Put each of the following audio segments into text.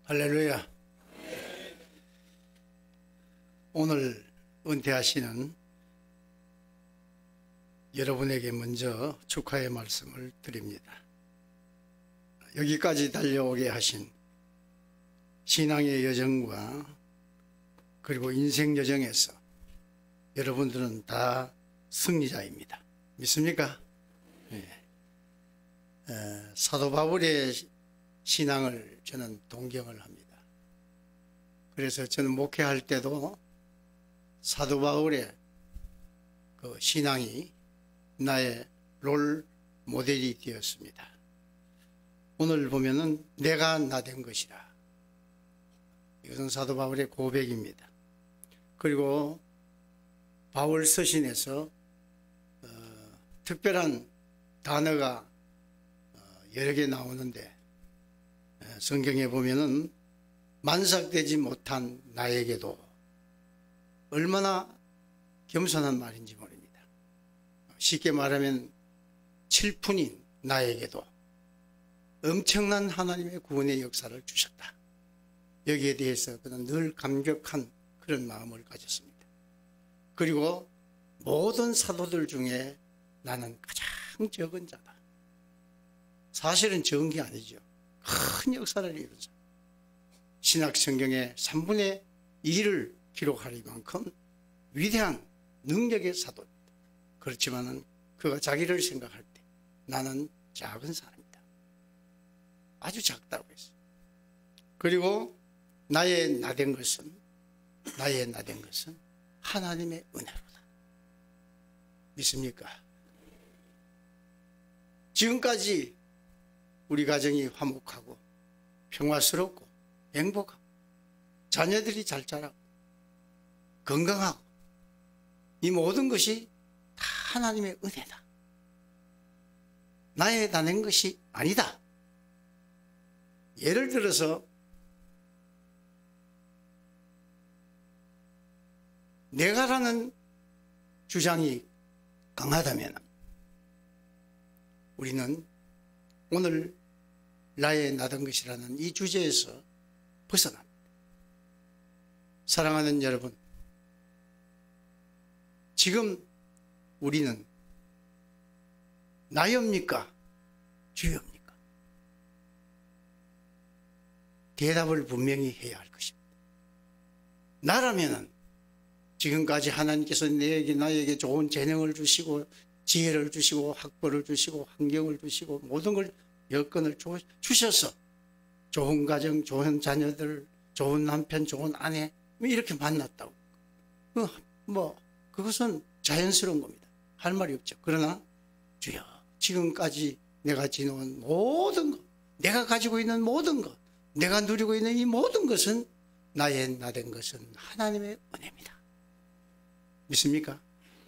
할렐루야. 오늘 은퇴하시는 여러분에게 먼저 축하의 말씀을 드립니다. 여기까지 달려오게 하신 신앙의 여정과 그리고 인생 여정에서 여러분들은 다 승리자입니다. 믿습니까? 네. 사도 바울의 신앙을 저는 동경을 합니다. 그래서 저는 목회할 때도 사도 바울의 그 신앙이 나의 롤 모델이 되었습니다. 오늘 보면은 내가 나 된 것이라. 이것은 사도 바울의 고백입니다. 그리고 바울 서신에서 특별한 단어가 여러 개 나오는데 성경에 보면은 만삭되지 못한 나에게도, 얼마나 겸손한 말인지 모릅니다. 쉽게 말하면 칠푼인 나에게도 엄청난 하나님의 구원의 역사를 주셨다. 여기에 대해서 그는 늘 감격한 그런 마음을 가졌습니다. 그리고 모든 사도들 중에 나는 가장 적은 자다. 사실은 적은 게 아니죠. 큰 역사를 이루자. 신약 성경의 3분의 2를 기록할 만큼 위대한 능력의 사도입니다. 그렇지만은 그가 자기를 생각할 때 나는 작은 사람이다. 아주 작다고 했어요. 그리고 나의 나 된 것은 하나님의 은혜로다. 믿습니까? 지금까지 우리 가정이 화목하고 평화스럽고 행복하고 자녀들이 잘 자라고 건강하고, 이 모든 것이 다 하나님의 은혜다. 나의 나 된 것이 아니다. 예를 들어서 내가라는 주장이 강하다면 우리는 오늘 나의 나 된 것이라는 이 주제에서 벗어납니다. 사랑하는 여러분, 지금 우리는 나였습니까? 주였습니까? 대답을 분명히 해야 할 것입니다. 나라면은 지금까지 하나님께서 나에게 좋은 재능을 주시고 지혜를 주시고 학벌을 주시고 환경을 주시고 모든 걸 여건을 주셔서 좋은 가정, 좋은 자녀들, 좋은 남편, 좋은 아내 이렇게 만났다고. 그것은 자연스러운 겁니다. 할 말이 없죠. 그러나 주여, 지금까지 내가 지내온 모든 것, 내가 가지고 있는 모든 것, 내가 누리고 있는 이 모든 것은 나의 나 된 것은 하나님의 은혜입니다. 믿습니까?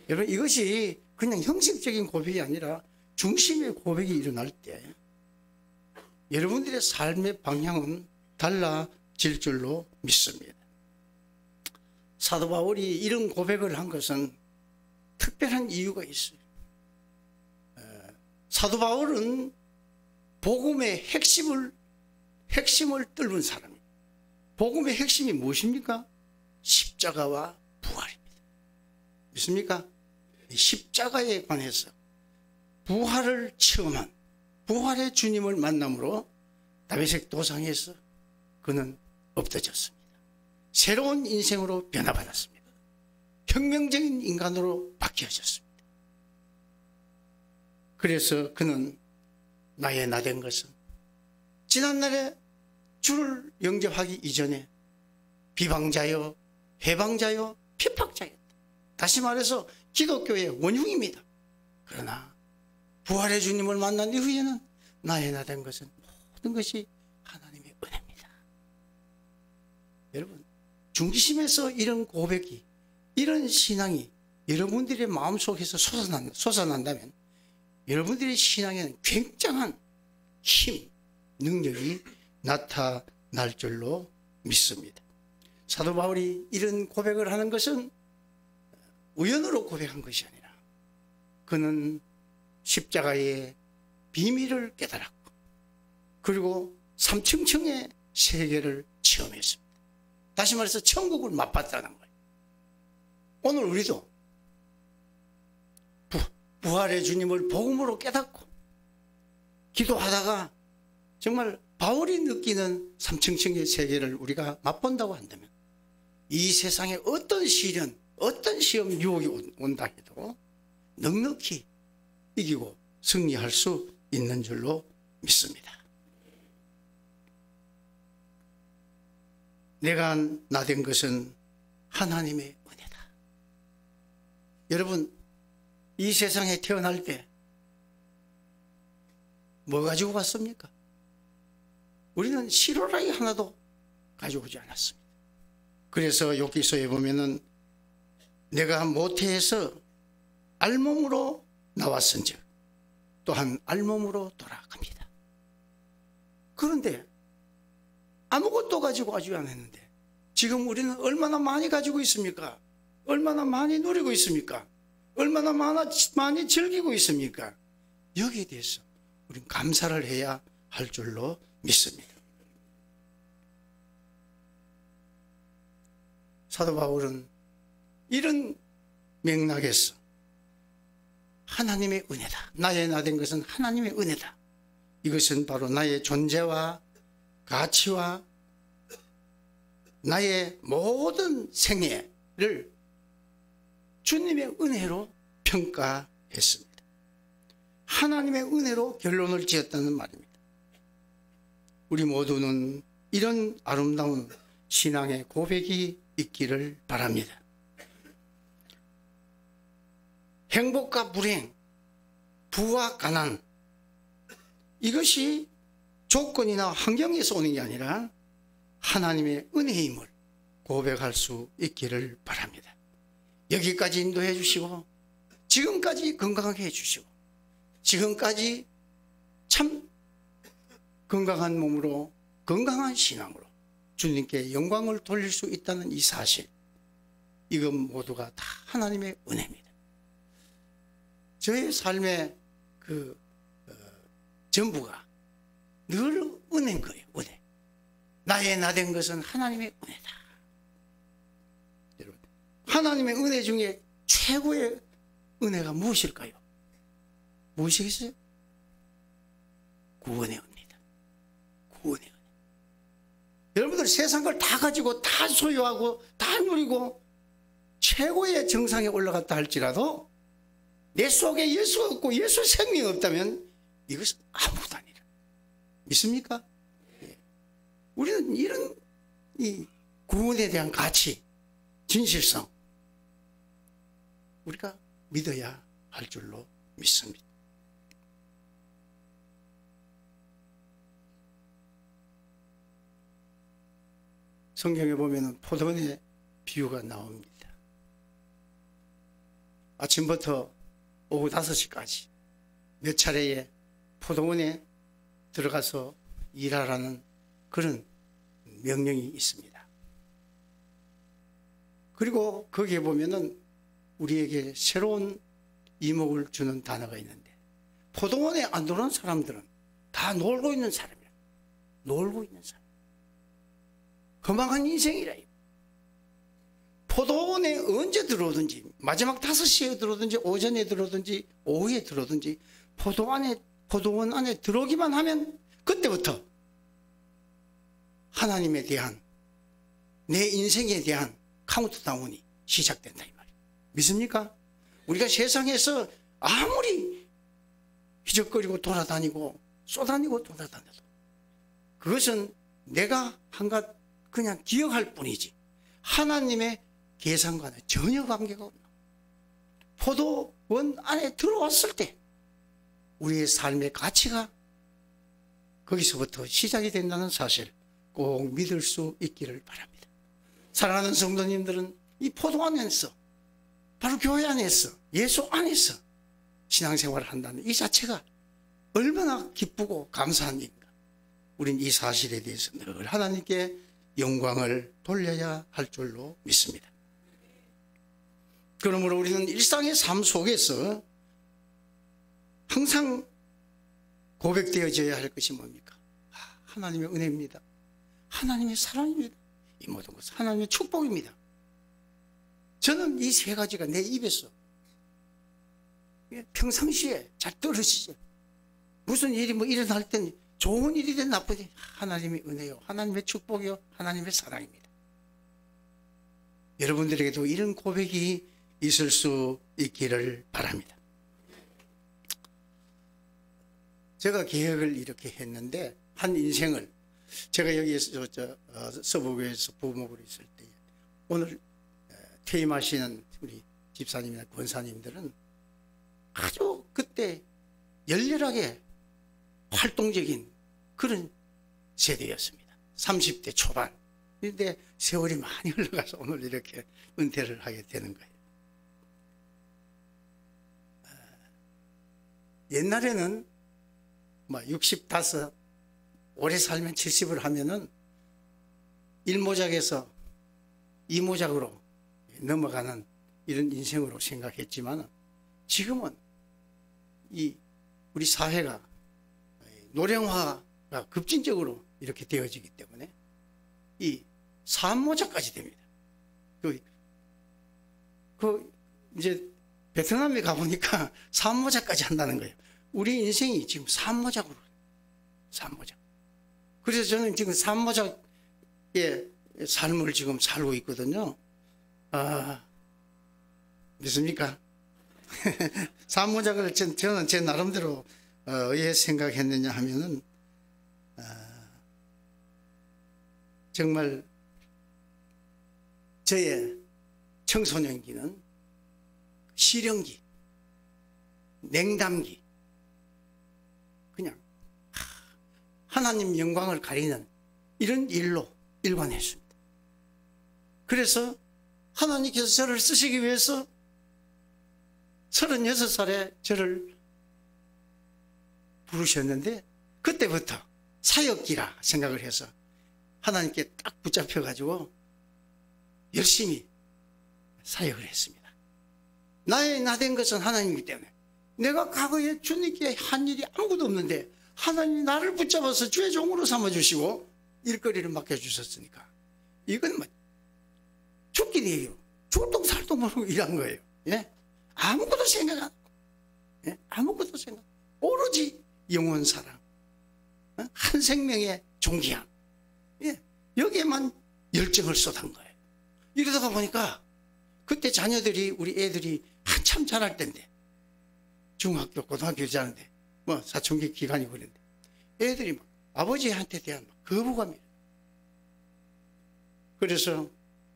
여러분, 이것이 그냥 형식적인 고백이 아니라 중심의 고백이 일어날 때 여러분들의 삶의 방향은 달라질 줄로 믿습니다. 사도 바울이 이런 고백을 한 것은 특별한 이유가 있어요. 사도 바울은 복음의 핵심을 뚫은 사람입니다. 복음의 핵심이 무엇입니까? 십자가와 부활입니다. 믿습니까? 십자가에 관해서 부활을 체험한 부활의 주님을 만남으로 다윗의 도상에서 그는 엎어졌습니다. 새로운 인생으로 변화받았습니다. 혁명적인 인간으로 바뀌어졌습니다. 그래서 그는 나의 나 된 것은 지난날에 주를 영접하기 이전에 비방자요, 해방자요, 핍박자였다. 다시 말해서 기독교의 원흉입니다. 그러나 부활의 주님을 만난 이후에는 나의 나 된 것은 모든 것이 하나님의 은혜입니다. 여러분, 중심에서 이런 고백이, 이런 신앙이 여러분들의 마음속에서 솟아난다면 여러분들의 신앙에는 굉장한 힘, 능력이 나타날 줄로 믿습니다. 사도 바울이 이런 고백을 하는 것은 우연으로 고백한 것이 아니라 그는 십자가의 비밀을 깨달았고, 그리고 삼층층의 세계를 체험했습니다. 다시 말해서 천국을 맛봤다는 거예요. 오늘 우리도 부활의 주님을 복음으로 깨닫고 기도하다가 정말 바울이 느끼는 삼층층의 세계를 우리가 맛본다고 한다면 이 세상에 어떤 시련, 어떤 시험 유혹이 온다 해도 넉넉히 이기고 승리할 수 있는 줄로 믿습니다. 내가 나된 것은 하나님의 은혜다. 여러분, 이 세상에 태어날 때 뭐 가지고 왔습니까? 우리는 실오라기 하나도 가지고 오지 않았습니다. 그래서 욥기서에 보면은 내가 모태에서 알몸으로 나왔은즉 또한 알몸으로 돌아갑니다. 그런데 아무것도 가지고 가지 않았는데 지금 우리는 얼마나 많이 가지고 있습니까? 얼마나 많이 누리고 있습니까? 얼마나 많이 즐기고 있습니까? 여기에 대해서 우리는 감사를 해야 할 줄로 믿습니다. 사도 바울은 이런 맥락에서 하나님의 은혜다. 나의 나된 것은 하나님의 은혜다. 이것은 바로 나의 존재와 가치와 나의 모든 생애를 주님의 은혜로 평가했습니다. 하나님의 은혜로 결론을 지었다는 말입니다. 우리 모두는 이런 아름다운 신앙의 고백이 있기를 바랍니다. 행복과 불행, 부와 가난, 이것이 조건이나 환경에서 오는 게 아니라 하나님의 은혜임을 고백할 수 있기를 바랍니다. 여기까지 인도해 주시고 지금까지 건강하게 해주시고 지금까지 참 건강한 몸으로 건강한 신앙으로 주님께 영광을 돌릴 수 있다는 이 사실, 이건 모두가 다 하나님의 은혜입니다. 저의 삶의 전부가 늘 은혜인 거예요. 은혜. 나의 나된 것은 하나님의 은혜다. 여러분, 하나님의 은혜 중에 최고의 은혜가 무엇일까요? 무엇이겠어요? 구원의 은혜다. 구원의 은혜. 여러분들 세상 걸 다 가지고 다 소유하고 다 누리고 최고의 정상에 올라갔다 할지라도 내 속에 예수가 없고 예수 생명이 없다면 이것은 아무것도 아니라. 믿습니까? 예. 우리는 이런 이 구원에 대한 가치, 진실성 우리가 믿어야 할 줄로 믿습니다. 성경에 보면 포도원의 비유가 나옵니다. 아침부터 오후 5시까지 몇 차례에 포도원에 들어가서 일하라는 그런 명령이 있습니다. 그리고 거기에 보면은 우리에게 새로운 이목을 주는 단어가 있는데, 포도원에 안 들어온 사람들은 다 놀고 있는 사람이야. 놀고 있는 사람. 허망한 인생이라. 포도원에 언제 들어오든지, 마지막 5시에 들어오든지 오전에 들어오든지 오후에 들어오든지 포도원 안에 들어오기만 하면 그때부터 하나님에 대한, 내 인생에 대한 카운트다운이 시작된다 이 말이에요. 믿습니까? 우리가 세상에서 아무리 휘적거리고 돌아다니고 쏘다니고 돌아다녀도 그것은 내가 한갓 그냥 기억할 뿐이지 하나님의 계산과는 전혀 관계가 없나. 포도원 안에 들어왔을 때 우리의 삶의 가치가 거기서부터 시작이 된다는 사실 꼭 믿을 수 있기를 바랍니다. 사랑하는 성도님들은 이 포도원 안에서, 바로 교회 안에서, 예수 안에서 신앙생활을 한다는 이 자체가 얼마나 기쁘고 감사한 일인가. 우린 이 사실에 대해서 늘 하나님께 영광을 돌려야 할 줄로 믿습니다. 그러므로 우리는 일상의 삶 속에서 항상 고백되어져야 할 것이 뭡니까? 하나님의 은혜입니다. 하나님의 사랑입니다. 이 모든 것은 하나님의 축복입니다. 저는 이 세 가지가 내 입에서 평상시에 잘 떨어지죠. 무슨 일이 뭐 일어날 땐 좋은 일이든 나쁘든 하나님의 은혜요, 하나님의 축복이요, 하나님의 사랑입니다. 여러분들에게도 이런 고백이 있을 수 있기를 바랍니다. 제가 계획을 이렇게 했는데 한 인생을 제가 여기에서 서부교회에서 부목으로 있을 때 오늘 퇴임하시는 우리 집사님이나 권사님들은 아주 그때 열렬하게 활동적인 그런 세대였습니다. 30대 초반. 그런데 세월이 많이 흘러가서 오늘 이렇게 은퇴를 하게 되는 거예요. 옛날에는 65, 오래 살면 70을 하면은 1모작에서 2모작으로 넘어가는 이런 인생으로 생각했지만 지금은 우리 사회가 노령화가 급진적으로 이렇게 되어지기 때문에 이 3모작까지 됩니다. 이제 베트남에 가보니까 3모작까지 한다는 거예요. 우리 인생이 지금 3모작으로 3모작. 그래서 저는 지금 3모작의 삶을 지금 살고 있거든요. 믿습니까? 3모작을 저는 제 나름대로 왜 생각했느냐 하면은 정말 저의 청소년기는 실형기, 냉담기, 그냥 하나님 영광을 가리는 이런 일로 일관했습니다. 그래서 하나님께서 저를 쓰시기 위해서 36살에 저를 부르셨는데 그때부터 사역기라 생각을 해서 하나님께 딱 붙잡혀가지고 열심히 사역을 했습니다. 나 된 것은 하나님이기 때문에 내가 과거에 주님께 한 일이 아무것도 없는데 하나님이 나를 붙잡아서 주의 종으로 삼아주시고 일거리를 맡겨주셨으니까 이건 죽기 얘기로 죽도 살도 모르고 일한 거예요. 예? 아무것도 생각 안 하고, 예? 아무것도 생각, 오로지 영원 사랑, 한 생명의 존귀함, 예? 여기에만 열정을 쏟은 거예요. 이러다가 보니까 그때 자녀들이, 우리 애들이 한참 자랄 때인데, 중학교, 고등학교 자는데, 사춘기 기간이고 그랬는데, 애들이 막 아버지한테 대한 거부감이에요. 그래서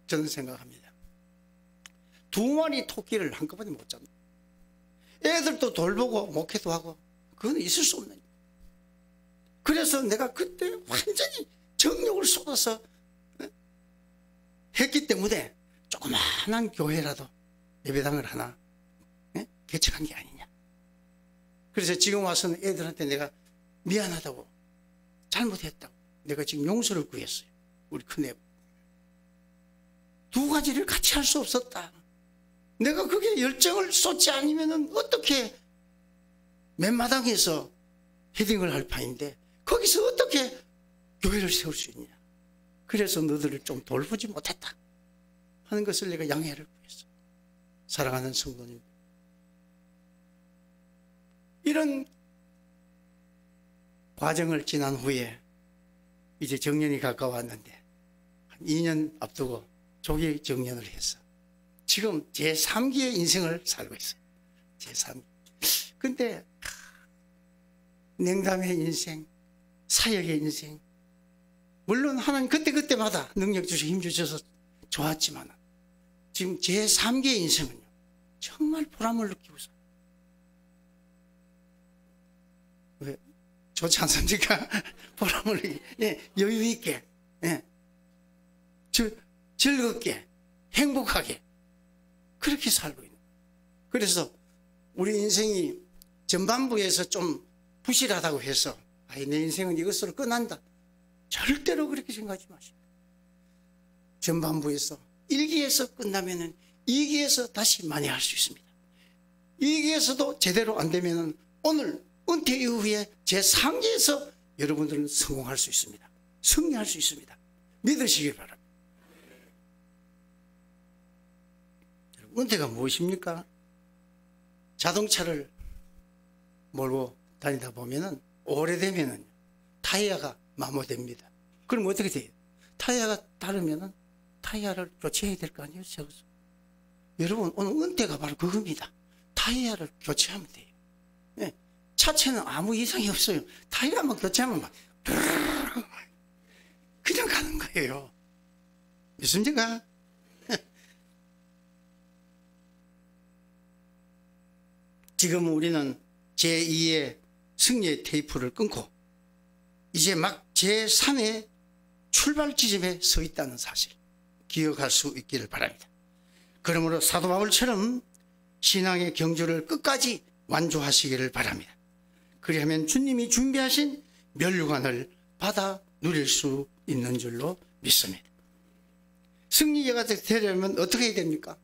저는 생각합니다. 2마리 토끼를 한꺼번에 못 잡는다. 애들도 돌보고 목회도 하고 그건 있을 수 없는 일이에요. 그래서 내가 그때 완전히 정욕을 쏟아서 했기 때문에 조그마한 교회라도 예배당을 하나 개척한 게 아니냐. 그래서 지금 와서는 애들한테 내가 미안하다고, 잘못했다고, 내가 지금 용서를 구했어요. 우리 큰애. 두 가지를 같이 할 수 없었다. 내가 그게 열정을 쏟지 않으면 어떻게 맨마당에서 헤딩을 할 판인데 거기서 어떻게 교회를 세울 수 있냐. 그래서 너들을 좀 돌보지 못했다 하는 것을 내가 양해를 구했어. 사랑하는 성도님, 이런 과정을 지난 후에 이제 정년이 가까웠는데 한 2년 앞두고 조기 정년을 해서 지금 제3기의 인생을 살고 있어요. 제3기. 근데 냉담의 인생, 사역의 인생, 물론 하나님 그때그때마다 능력 주시고 힘 주셔서 좋았지만 지금 제3기의 인생은요 정말 보람을 느끼고 있어요. 왜? 좋지 않습니까? 보람을 느끼고, 여유 있게, 즐겁게, 행복하게 그렇게 살고 있는 거예요. 그래서 우리 인생이 전반부에서 좀 부실하다고 해서 내 인생은 이것으로 끝난다, 절대로 그렇게 생각하지 마시고 전반부에서 1기에서 끝나면은 2기에서 다시 만회할 수 있습니다. 2기에서도 제대로 안 되면은 오늘 은퇴 이후에 제3기에서 여러분들은 성공할 수 있습니다. 승리할 수 있습니다. 믿으시기 바랍니다. 은퇴가 무엇입니까? 자동차를 몰고 다니다 보면은 오래되면은 타이어가 마모됩니다. 그럼 어떻게 돼요? 타이어가 다르면은 타이어를 교체해야 될 거 아니에요? 여러분, 오늘 은퇴가 바로 그겁니다. 타이어를 교체하면 돼요. 예. 차체는 아무 이상이 없어요. 타이어만 교체하면 막 그냥 가는 거예요. 믿습니까? 지금 우리는 제2의 승리의 테이프를 끊고 이제 막 제3의 출발 지점에 서 있다는 사실 기억할 수 있기를 바랍니다. 그러므로 사도 바울처럼 신앙의 경주를 끝까지 완주하시기를 바랍니다. 그리하면 주님이 준비하신 멸류관을 받아 누릴 수 있는 줄로 믿습니다. 승리자가 되려면 어떻게 해야 됩니까?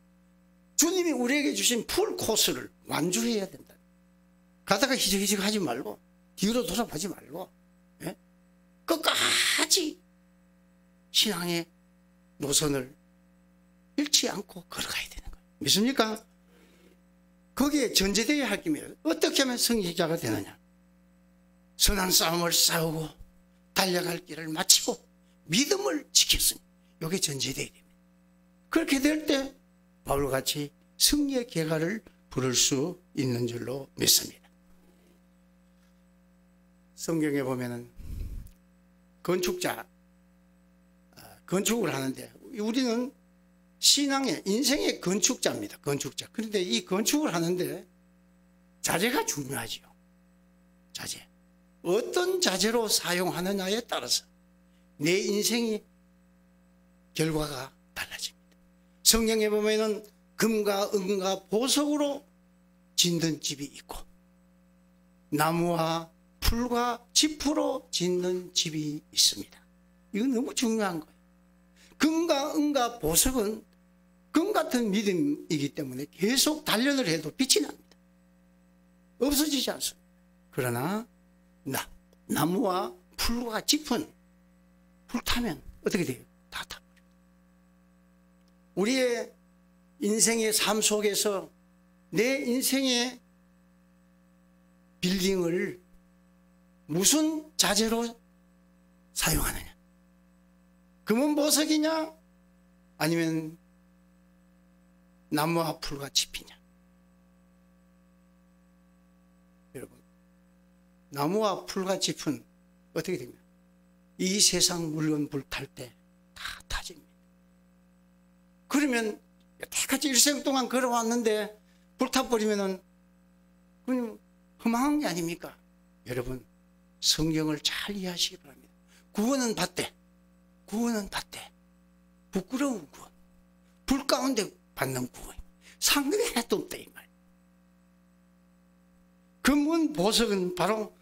주님이 우리에게 주신 풀 코스를 완주해야 된다. 가다가 희적희적 하지 말고 뒤로 돌아보지 말고, 예? 끝까지 신앙의 노선을 잃지 않고 걸어가야 되는 거예요. 믿습니까? 거기에 전제되어야 할 게 어떻게 하면 승리자가 되느냐? 선한 싸움을 싸우고 달려갈 길을 마치고 믿음을 지켰으니 이게 전제되어야 됩니다. 그렇게 될 때 바울같이 승리의 계가를 부를 수 있는 줄로 믿습니다. 성경에 보면은 건축자, 건축을 하는데 우리는 신앙의 인생의 건축자입니다. 건축자. 그런데 이 건축을 하는데 자재가 중요하지요. 자재. 어떤 자재로 사용하느냐에 따라서 내 인생의 결과가 달라집니다. 성경에 보면은 금과 은과 보석으로 짓는 집이 있고 나무와 풀과 짚으로 짓는 집이 있습니다. 이건 너무 중요한 거예요. 금과 은과 보석은 금 같은 믿음이기 때문에 계속 단련을 해도 빛이 납니다. 없어지지 않습니다. 그러나 나무와 풀과 짚은 불타면 어떻게 돼요? 다 타버려요. 우리의 인생의 삶 속에서 내 인생의 빌딩을 무슨 자재로 사용하느냐? 금은 보석이냐? 아니면 나무와 풀과 짚이냐? 여러분, 나무와 풀과 짚은 어떻게 됩니까? 이 세상 물건 불탈 때 다 타집니다. 그러면 여태까지 일생 동안 걸어왔는데 불타버리면은 그냥 허망한 게 아닙니까? 여러분, 성경을 잘 이해하시기 바랍니다. 구원은 받되, 구원은 받되, 부끄러운 구원, 불 가운데 받는 구원, 상급이 하나도 없다 이 말. 금은 보석은 바로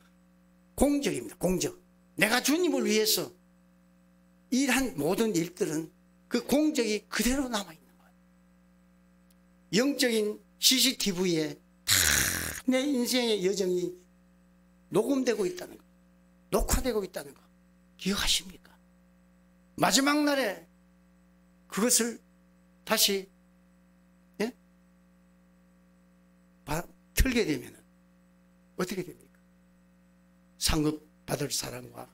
공적입니다. 공적. 내가 주님을 위해서 일한 모든 일들은 그 공적이 그대로 남아있는 거예요. 영적인 CCTV에 다 내 인생의 여정이 녹음되고 있다는 거, 녹화되고 있다는 거 기억하십니까? 마지막 날에 그것을 다시 틀게 되면 어떻게 됩니까? 상급 받을 사람과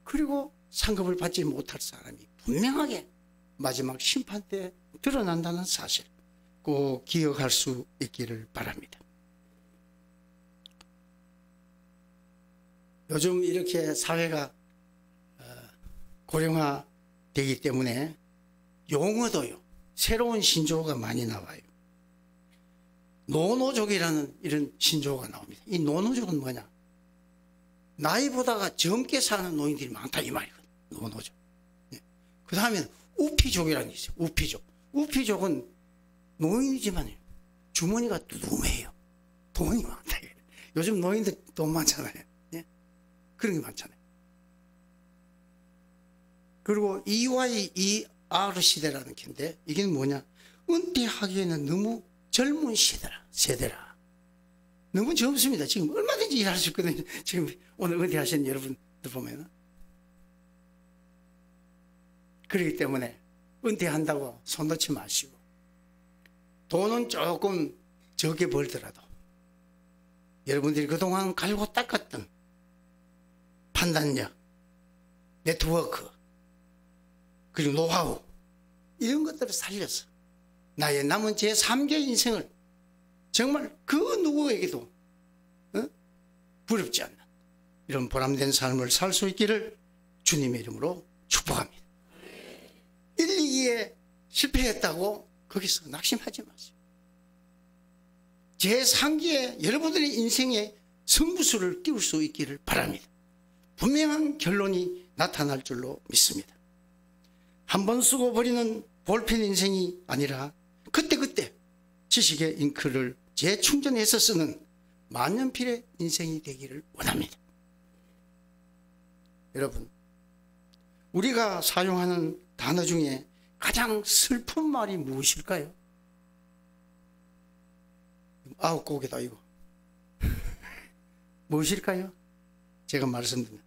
그리고 상급을 받지 못할 사람이 분명하게 마지막 심판 때 드러난다는 사실 꼭 기억할 수 있기를 바랍니다. 요즘 이렇게 사회가 고령화되기 때문에 용어도요, 새로운 신조어가 많이 나와요. 노노족이라는 이런 신조어가 나옵니다. 이 노노족은 뭐냐? 나이보다가 젊게 사는 노인들이 많다 이 말이거든요. 노노족. 그 다음에 우피족이라는 게 있어요. 우피족. 우피족은 노인이지만 주머니가 두툼해요. 돈이 많다. 요즘 노인들 돈 많잖아요. 그런 게 많잖아요. 그리고 EYER 시대라는 게인데 이게 뭐냐? 은퇴하기에는 너무 젊은 세대라. 너무 젊습니다. 지금 얼마든지 일할 수 있거든요. 지금 오늘 은퇴하신 여러분들 보면 그렇기 때문에 은퇴한다고 손 놓지 마시고, 돈은 조금 적게 벌더라도 여러분들이 그동안 갈고 닦았던 판단력, 네트워크, 그리고 노하우, 이런 것들을 살려서 나의 남은 제3의 인생을 정말 그 누구에게도 부럽지 않는 이런 보람된 삶을 살 수 있기를 주님의 이름으로 축복합니다. 1, 2기에 실패했다고 거기서 낙심하지 마세요. 제3기에 여러분들의 인생에 승부수를 띄울 수 있기를 바랍니다. 분명한 결론이 나타날 줄로 믿습니다. 한 번 쓰고 버리는 볼펜 인생이 아니라 그때그때 지식의 잉크를 재충전해서 쓰는 만년필의 인생이 되기를 원합니다. 여러분, 우리가 사용하는 단어 중에 가장 슬픈 말이 무엇일까요? 9곡이다 이거. 무엇일까요? 제가 말씀드린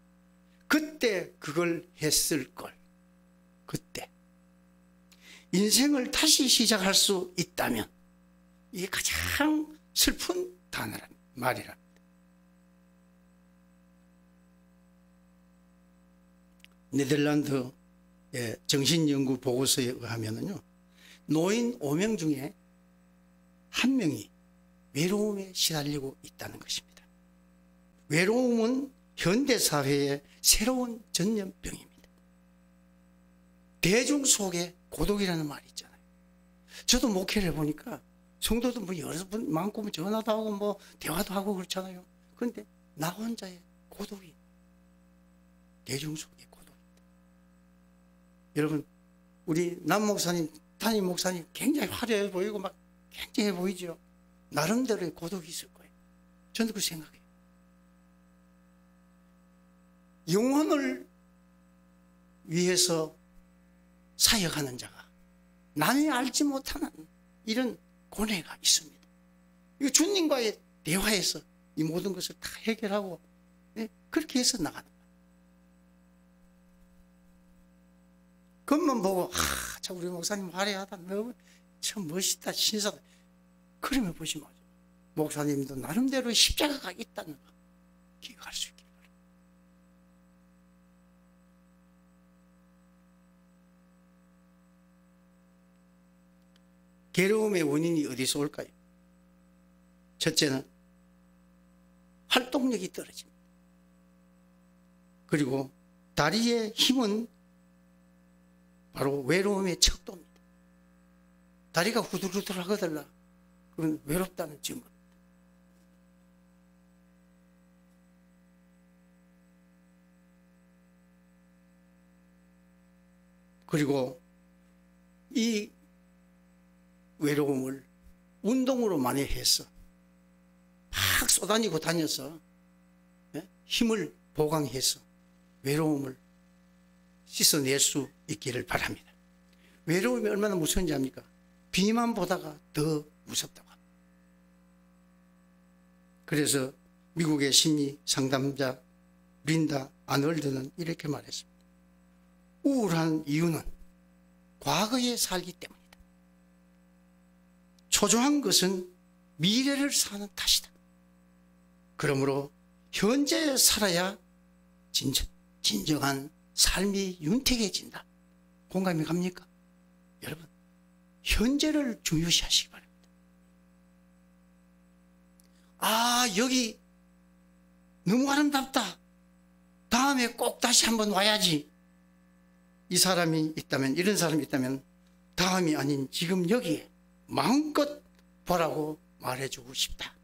그때 그걸 했을 걸. 그때 인생을 다시 시작할 수 있다면 이게 가장 슬픈 단어란 말이랍니다. 네덜란드의 정신연구 보고서에 의하면요, 노인 5명 중에 1명이 외로움에 시달리고 있다는 것입니다. 외로움은 현대사회의 새로운 전염병입니다. 대중 속에 고독이라는 말이 있잖아요. 저도 목회를 해보니까 성도도 뭐 여러 분 많고 전화도 하고 뭐 대화도 하고 그렇잖아요. 그런데 나 혼자의 고독이, 대중 속의 고독입니다. 여러분, 우리 남 목사님, 담임 목사님 굉장히 화려해 보이고 막 굉장해 보이죠. 나름대로의 고독이 있을 거예요. 저는 그렇게 생각해요. 영혼을 위해서 사역하는 자가 남이 알지 못하는 이런 고뇌가 있습니다. 이거 주님과의 대화에서 이 모든 것을 다 해결하고 그렇게 해서 나가는 거예요. 그것만 보고 참 우리 목사님 화려하다, 너무 참 멋있다, 신사다, 그러면 보지 마죠. 목사님도 나름대로 십자가가 있다는 거 기억할 수 있길 바랍니다. 괴로움의 원인이 어디서 올까요? 첫째는 활동력이 떨어집니다. 그리고 다리의 힘은 바로 외로움의 척도입니다. 다리가 후들후들하거들라 그건 외롭다는 증거입니다. 그리고 이 외로움을 운동으로 많이 해서 막 쏘다니고 다녀서 힘을 보강해서 외로움을 씻어낼 수 있기를 바랍니다. 외로움이 얼마나 무서운지 압니까? 비만 보다가 더 무섭다고 합니다. 그래서 미국의 심리 상담자 린다 아놀드는 이렇게 말했습니다. 우울한 이유는 과거에 살기 때문이다. 초조한 것은 미래를 사는 탓이다. 그러므로 현재에 살아야 진정한 삶이 윤택해진다. 공감이 갑니까? 여러분, 현재를 중요시하시기 바랍니다. 여기 너무 아름답다, 다음에 꼭 다시 한번 와야지. 이 사람이 있다면, 이런 사람이 있다면 다음이 아닌 지금 여기에 마음껏 보라고 말해주고 싶다.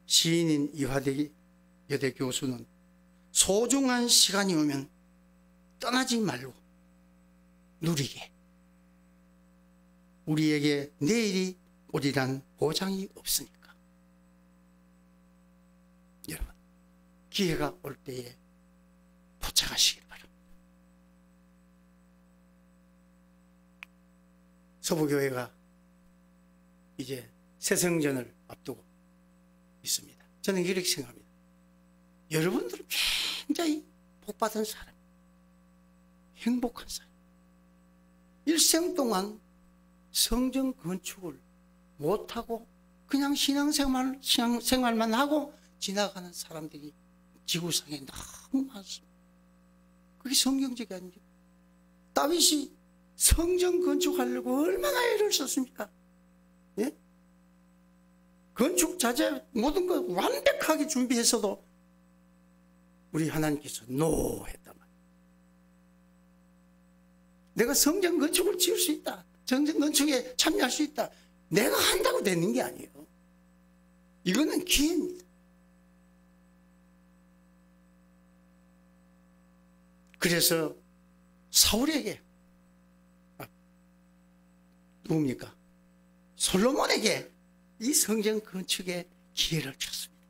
시인인 이화대 여대 교수는 소중한 시간이 오면 떠나지 말고 누리게. 우리에게 내일이 오리란 보장이 없으니까. 여러분, 기회가 올 때에 포착하시길 바랍니다. 서부교회가 이제 새성전을 앞두고 있습니다. 저는 이렇게 생각합니다. 여러분들은 굉장히 복받은 사람, 행복한 사람. 일생 동안 성전 건축을 못하고 그냥 신앙생활만 하고 지나가는 사람들이 지구상에 너무 많습니다. 그게 성경적이 아닙니까? 다윗이 성전 건축하려고 얼마나 애를 썼습니까? 예? 건축 자재 모든 거 완벽하게 준비했어도 우리 하나님께서 노 했단 말이에요. 내가 성전 건축을 지을 수 있다. 성전 건축에 참여할 수 있다. 내가 한다고 되는 게 아니에요. 이거는 기회입니다. 그래서 사울에게 누굽니까? 솔로몬에게 이 성전 건축에 기회를 줬습니다.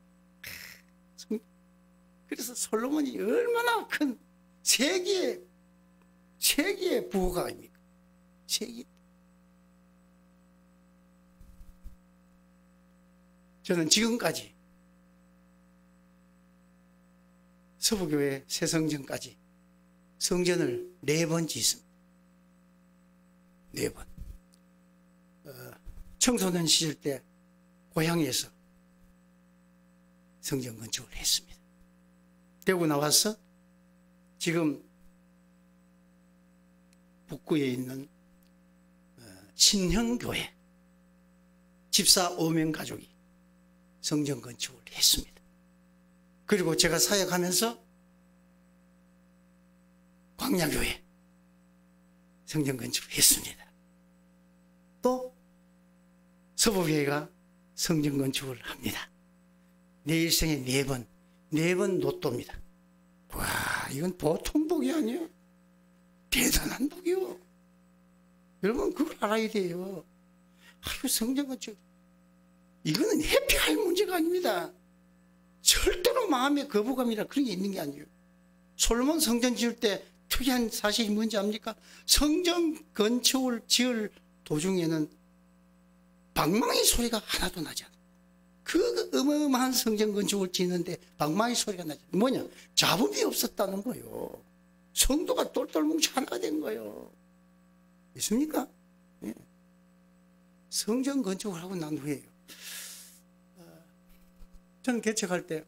그래서 솔로몬이 얼마나 큰 세계의 부호가 아닙니까? 세계. 저는 지금까지 서부교회 새성전까지 성전을 4번 짓습니다. 4번. 청소년 시절 때 고향에서 성전 건축을 했습니다. 되고 나와서 지금 북구에 있는 신형교회 집사 5명 가족이 성전 건축을 했습니다. 그리고 제가 사역하면서 광야교회 성전 건축을 했습니다. 또 서부교회가 성전 건축을 합니다. 내 일생에 4번 로또입니다. 와, 이건 보통 복이 아니에요. 대단한 복이요. 여러분 그걸 알아야 돼요. 아유, 성전 건축 이거는 회피할 문제가 아닙니다. 절대로 마음의 거부감이라 그런 게 있는 게 아니에요. 솔로몬 성전 지을 때 특이한 사실이 뭔지 압니까? 성전 건축을 지을 도중에는 방망이 소리가 하나도 나지 않아요. 그 어마어마한 성전 건축을 짓는데 방망이 소리가 나지 않아요. 뭐냐? 잡음이 없었다는 거예요. 성도가 똘똘 뭉쳐 하나가 된 거예요. 있습니까? 예. 성전 건축을 하고 난 후에요. 저는 개척할 때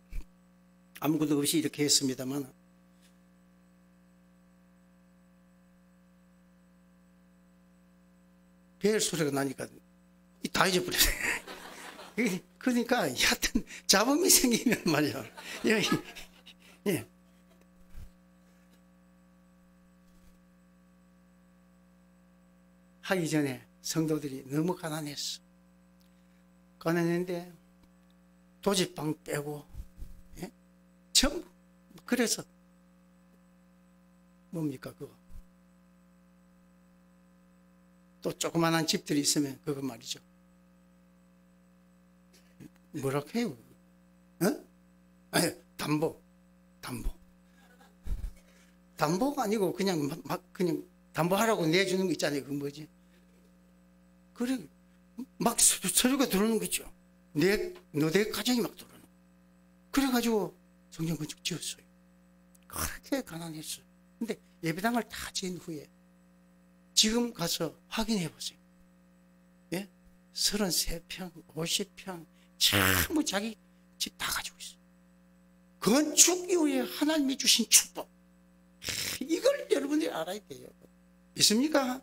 아무것도 없이 이렇게 했습니다만 벨 소리가 나니까 다 잊어버렸어요. 그러니까 하여튼 잡음이 생기면 말이야. 예. 하기 전에 성도들이 너무 가난했어. 가난했는데 도집방 빼고, 예? 전부. 그래서 뭡니까 그거? 또 조그만한 집들이 있으면 그거 말이죠. 뭐라 해요? 어? 아니, 담보가 아니고 그냥 그냥 담보하라고 내주는 거 있잖아요. 그 뭐지? 그래 막 서류가 들어오는 거죠. 내 가정이 막 들어오는 거. 그래가지고 성전 건축 지었어요. 그렇게 가난했어요. 근데 예배당을 다 지은 후에 지금 가서 확인해 보세요. 예? 33평, 50평, 전부 자기 집 다 가지고 있어요. 건축 이후에 하나님이 주신 축복. 이걸 여러분들이 알아야 돼요. 있습니까?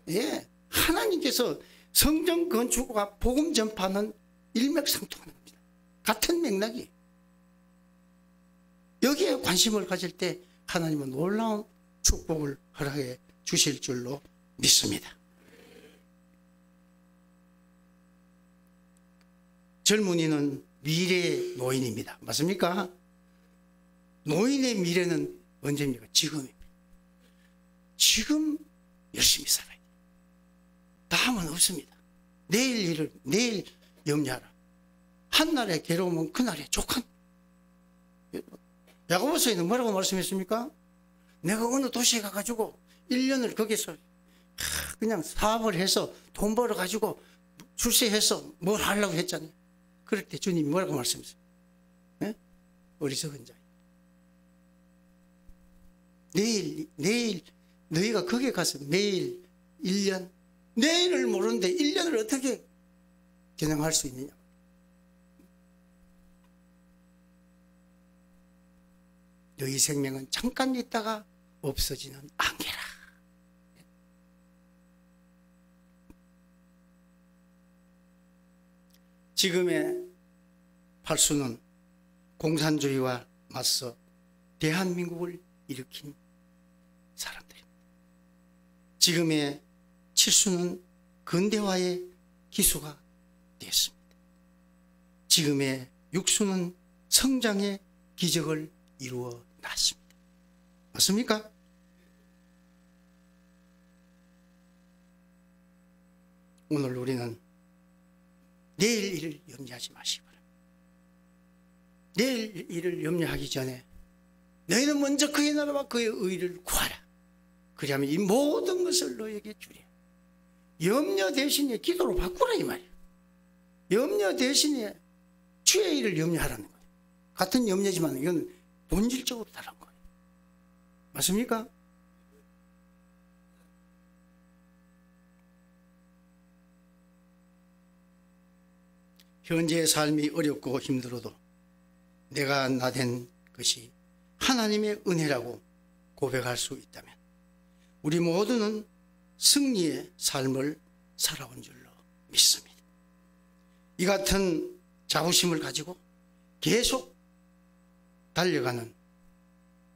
예. 하나님께서 성전 건축과 복음 전파는 일맥상통하는 겁니다. 같은 맥락이에요. 여기에 관심을 가질 때 하나님은 놀라운 축복을 허락해 주실 줄로 믿습니다. 젊은이는 미래의 노인입니다. 맞습니까? 노인의 미래는 언제입니까? 지금입니다. 지금 열심히 살아야 돼요. 다음은 없습니다. 내일 일을 내일 염려하라. 한날에 괴로우면 그날에 족한. 야고보서에는 뭐라고 말씀했습니까? 내가 어느 도시에 가가지고 1년을 거기서 그냥 사업을 해서 돈 벌어가지고 출세해서 뭘 하려고 했잖아요. 그럴 때 주님이 뭐라고 말씀하세요? 네? 어리석은 자. 내일 너희가 거기에 가서 매일 1년, 내일을 모르는데 1년을 어떻게 겨냥할 수 있느냐. 너희 생명은 잠깐 있다가 없어지는 안개라. 지금의 팔수는 공산주의와 맞서 대한민국을 일으킨 사람들입니다. 지금의 칠수는 근대화의 기수가 되었습니다. 지금의 육수는 성장의 기적을 이루어 놨습니다. 맞습니까? 오늘 우리는 내일 일을 염려하지 마시기 바랍니다. 내일 일을 염려하기 전에 너희는 먼저 그의 나라와 그의 의를 구하라. 그리하면 이 모든 것을 너에게 주리라. 염려 대신에 기도로 바꾸라 이 말이에요. 염려 대신에 주의 일을 염려하라는 거예요. 같은 염려지만 이건 본질적으로 다른 거예요. 맞습니까? 현재의 삶이 어렵고 힘들어도 내가 나된 것이 하나님의 은혜라고 고백할 수 있다면 우리 모두는 승리의 삶을 살아온 줄로 믿습니다. 이 같은 자부심을 가지고 계속 달려가는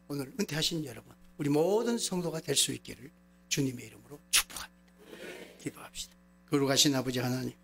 오늘 은퇴하신 여러분, 우리 모든 성도가 될 수 있기를 주님의 이름으로 축복합니다. 기도합시다. 거룩하신 아버지 하나님,